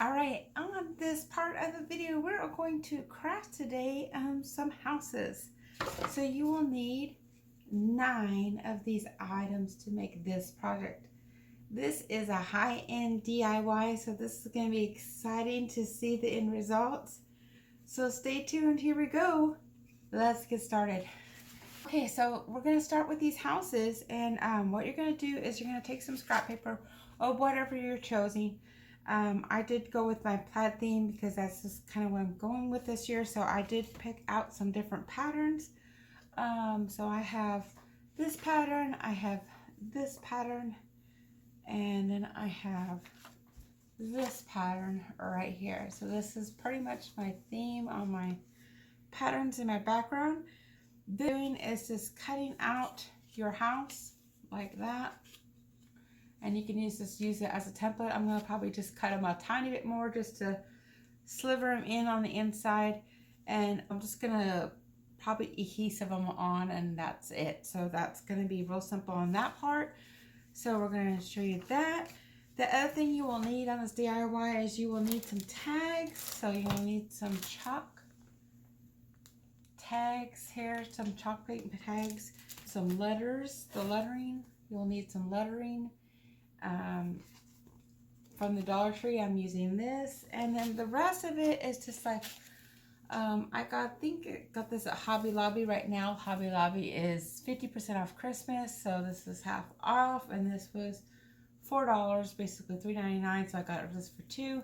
Alright, on this part of the video, we're going to craft today some houses. So you will need 9 of these items to make this project. This is a high-end DIY, so this is going to be exciting to see the end results. So stay tuned, here we go. Let's get started. Okay, so we're going to start with these houses, and what you're going to do is you're going to take some scrap paper or whatever you're choosing. I did go with my plaid theme because that's just kind of what I'm going with this year. So I did pick out some different patterns. So I have this pattern, I have this pattern, and then I have this pattern right here. So this is pretty much my theme on my patterns in my background. Doing is just cutting out your house like that. And you can use it as a template. I'm going to probably just cut them a tiny bit more just to sliver them in on the inside. And I'm just going to probably adhesive them on, and that's it. So that's going to be real simple on that part. So we're going to show you that. The other thing you will need on this DIY is you will need some tags. So you will need some chalk tags here, some chalk paint tags, some letters, the lettering. You'll need some lettering. From the Dollar Tree, I'm using this, and then the rest of it is just like I got this at Hobby Lobby right now. Hobby Lobby is 50% off Christmas, so this is half off, and this was $4, basically $3.99. So I got this for $2.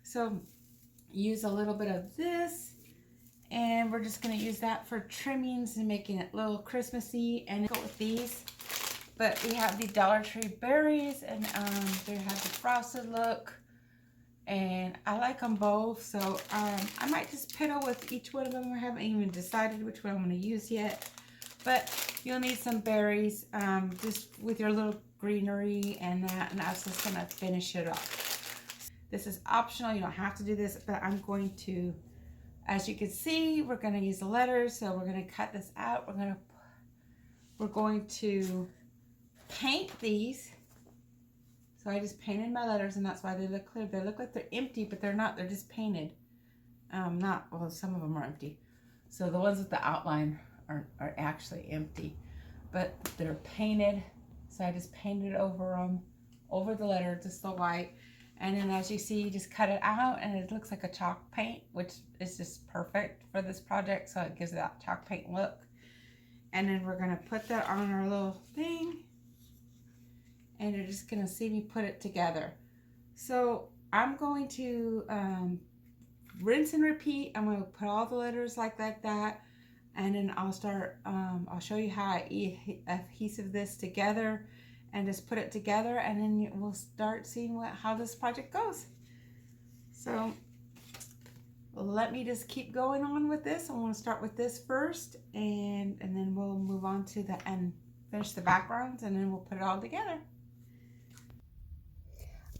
So use a little bit of this, and we're just going to use that for trimmings and making it a little Christmassy. And go with these. But we have the Dollar Tree berries, and they have the frosted look, and I like them both. So I might just piddle with each one of them. I haven't even decided which one I'm going to use yet. But you'll need some berries just with your little greenery and that's just going to finish it off. This is optional. You don't have to do this, but I'm going to, as you can see, we're going to use the letters. So we're going to cut this out. We're going to paint these. So I just painted my letters, and that's why they look clear. They look like they're empty, but they're not. They're just painted. Well, some of them are empty. So the ones with the outline are actually empty, but they're painted. So I just painted over them, over the letter, just the white. And then as you see, you just cut it out, and it looks like a chalk paint, which is just perfect for this project. So it gives it that chalk paint look. And then we're gonna put that on our little thing, and you're just gonna see me put it together. So I'm going to rinse and repeat. I'm gonna put all the letters like that, and then I'll start, I'll show you how I adhesive this together and just put it together, and then we'll start seeing how this project goes. So let me just keep going on with this. I want to start with this first, and then we'll move on to and finish the backgrounds, and then we'll put it all together.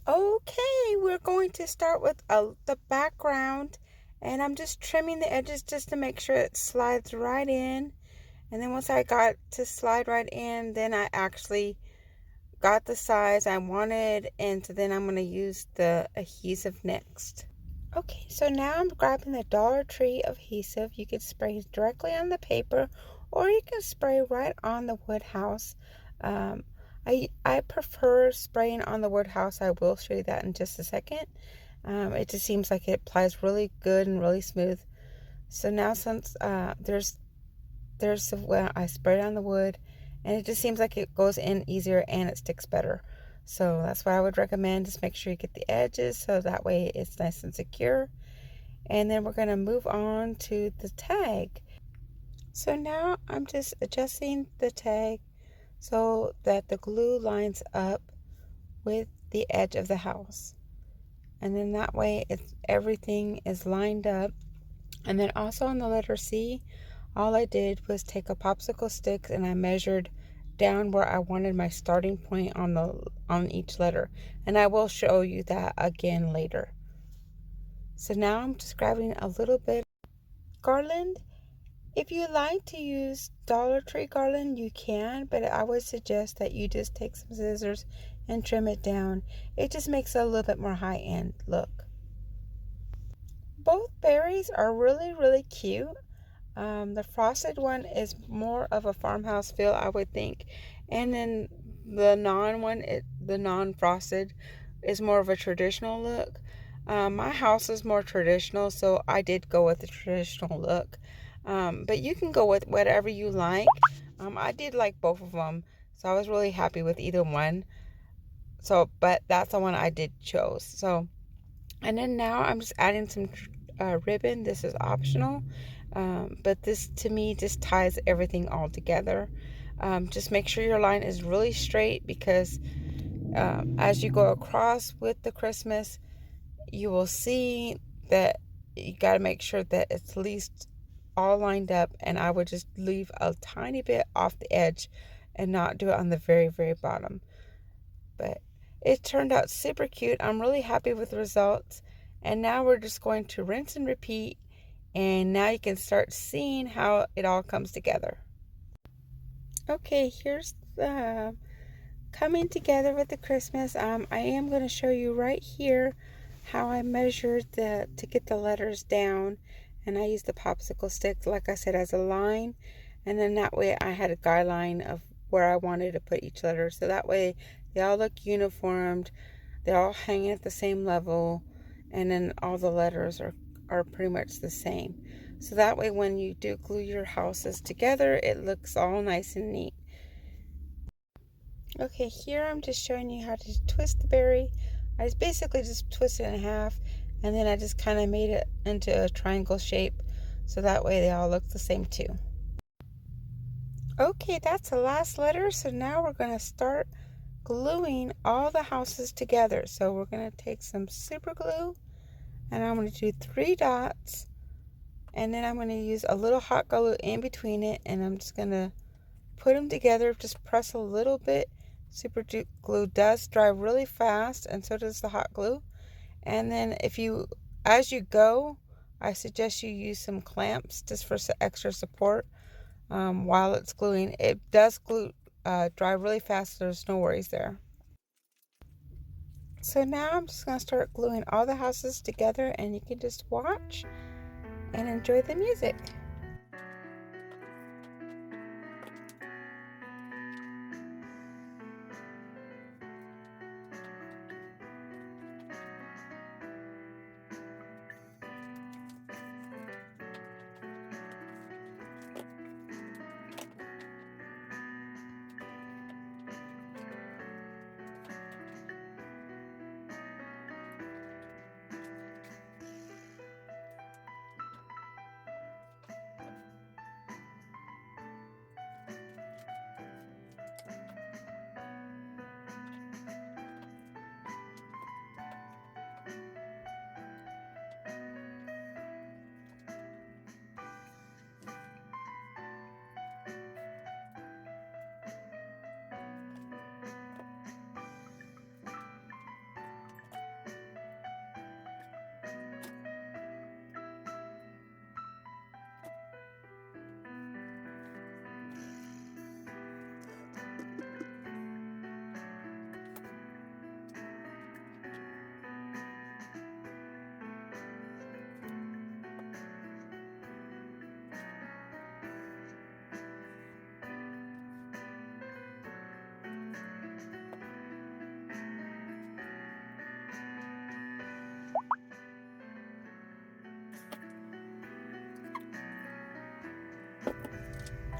Okay, we're going to start with the background, and I'm just trimming the edges just to make sure it slides right in. And then once I got to slide right in, then I actually got the size I wanted, and so then I'm going to use the adhesive next. Okay, so now I'm grabbing the Dollar Tree adhesive. You can spray directly on the paper, or you can spray right on the wood house. I prefer spraying on the wood house. I will show you that in just a second. It just seems like it applies really good and really smooth. So now since I sprayed on the wood, and it just seems like it goes in easier and it sticks better. So that's what I would recommend. Just make sure you get the edges so that way it's nice and secure. And then we're going to move on to the tag. So now I'm just adjusting the tag so that the glue lines up with the edge of the house. And then that way everything is lined up. And then also on the letter C, all I did was take a popsicle stick and I measured down where I wanted my starting point on each letter, and I will show you that again later. So now I'm just grabbing a little bit of garland. If you like to use Dollar Tree garland, you can, but I would suggest that you just take some scissors and trim it down. It just makes it a little bit more high-end look. both berries are really, really cute. The frosted one is more of a farmhouse feel, I would think. And then the the non-frosted is more of a traditional look. My house is more traditional, so I did go with the traditional look. But you can go with whatever you like. I did like both of them, so I was really happy with either one. So, but that's the one I did chose. So, and then now I'm just adding some ribbon. This is optional, but this to me just ties everything all together. Just make sure your line is really straight, because as you go across with the Christmas, you will see that you got to make sure that it's at least all lined up, and I would just leave a tiny bit off the edge and not do it on the very, very bottom. But it turned out super cute. I'm really happy with the results. And now we're just going to rinse and repeat. And now you can start seeing how it all comes together. Okay, here's the coming together with the Christmas. I am going to show you right here how I measured to get the letters down. And I used the popsicle stick, like I said, as a line. And then that way I had a guideline of where I wanted to put each letter. So that way they all look uniformed. They're all hanging at the same level. And then all the letters are pretty much the same. So that way when you do glue your houses together, it looks all nice and neat. Okay, here I'm just showing you how to twist the berry. I basically just twist it in half, and then I just kind of made it into a triangle shape, so that way they all look the same too. Okay, that's the last letter, so now we're going to start gluing all the houses together. So we're going to take some super glue, and I'm going to do 3 dots, and then I'm going to use a little hot glue in between it, and I'm just going to put them together. Just press a little bit. Super glue does dry really fast, and so does the hot glue. And then as you go, I suggest you use some clamps just for some extra support while it's gluing. It does dry really fast, so there's no worries there. So now I'm just going to start gluing all the houses together, and you can just watch and enjoy the music.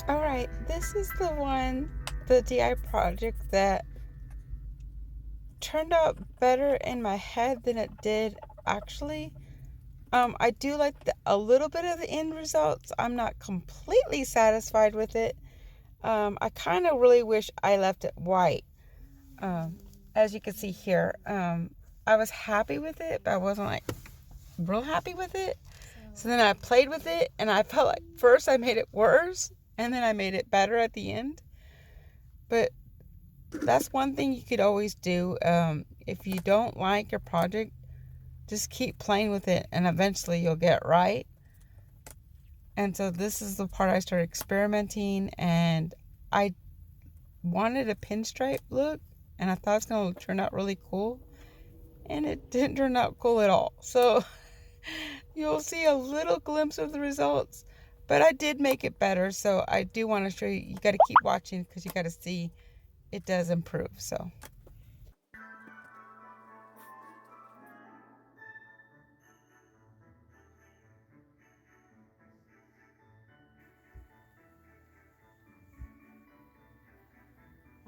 Alright, this is the DI project that turned out better in my head than it did actually. I do like a little bit of the end results. I'm not completely satisfied with it. I kind of really wish I left it white. As you can see here, I was happy with it, but I wasn't like real happy with it. So then I played with it, and I felt like first I made it worse, and then I made it better at the end. But that's one thing you could always do. If you don't like your project, just keep playing with it, and eventually you'll get it right. And so this is the part I started experimenting, and I wanted a pinstripe look, and I thought it was going to turn out really cool, and it didn't turn out cool at all. So You'll see a little glimpse of the results, but I did make it better, so I do want to show you. You got to keep watching because you got to see it does improve. So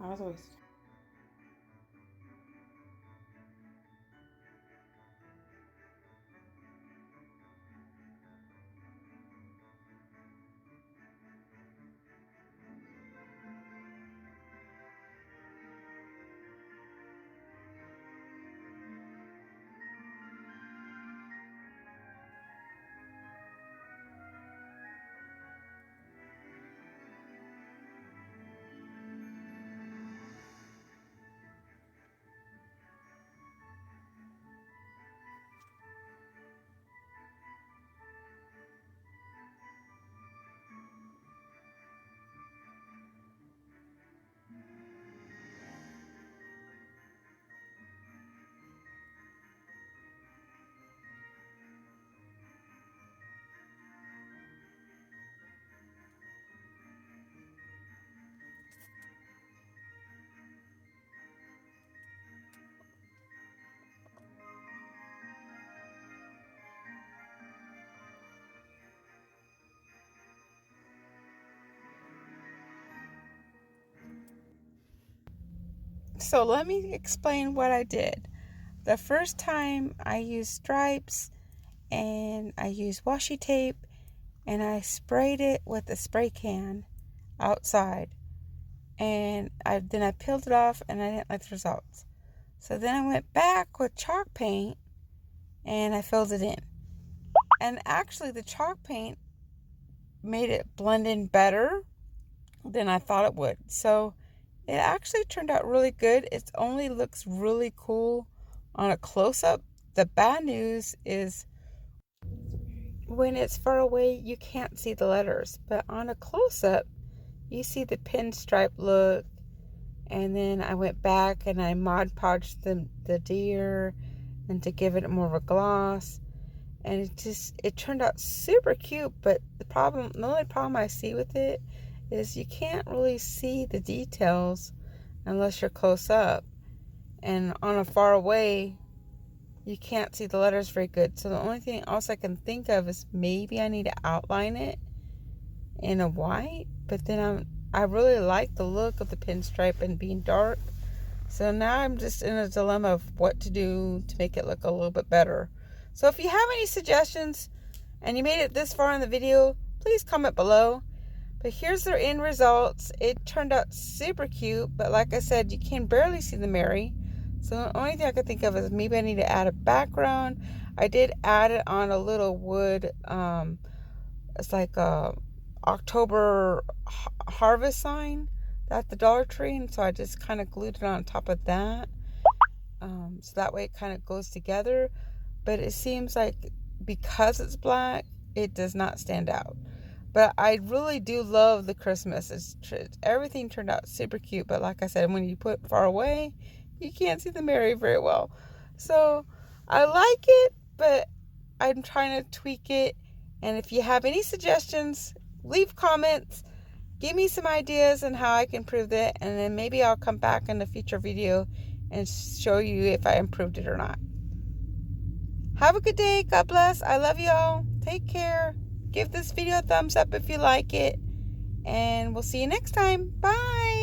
I was always So let me explain what I did. The first time I used stripes and I used washi tape and I sprayed it with a spray can outside. And then I peeled it off and I didn't like the results. So then I went back with chalk paint and I filled it in. And actually the chalk paint made it blend in better than I thought it would. So it actually turned out really good. It only looks really cool on a close-up. The bad news is when it's far away, you can't see the letters. But on a close-up, you see the pinstripe look. And then I went back and I Mod Podged the deer and to give it more of a gloss. And it turned out super cute. But the only problem I see with it is you can't really see the details unless you're close up, and on a far away you can't see the letters very good. So the only thing else I can think of is maybe I need to outline it in a white, but then I really like the look of the pinstripe and being dark, so now I'm just in a dilemma of what to do to make it look a little bit better. So if you have any suggestions and you made it this far in the video, please comment below. But here's their end results. It turned out super cute, but like I said, you can barely see the Mary. So the only thing I could think of is maybe I need to add a background. I did add it on a little wood, it's like a October harvest sign at the Dollar Tree, and so I just kind of glued it on top of that. So that way it kind of goes together. But it seems like because it's black, it does not stand out. But I really do love the Christmas. Everything turned out super cute. But like I said, when you put it far away, you can't see the Mary very well. So I like it, but I'm trying to tweak it. And if you have any suggestions, leave comments. Give me some ideas on how I can improve it. And then maybe I'll come back in a future video and show you if I improved it or not. Have a good day. God bless. I love you all. Take care. Give this video a thumbs up if you like it. And we'll see you next time. Bye.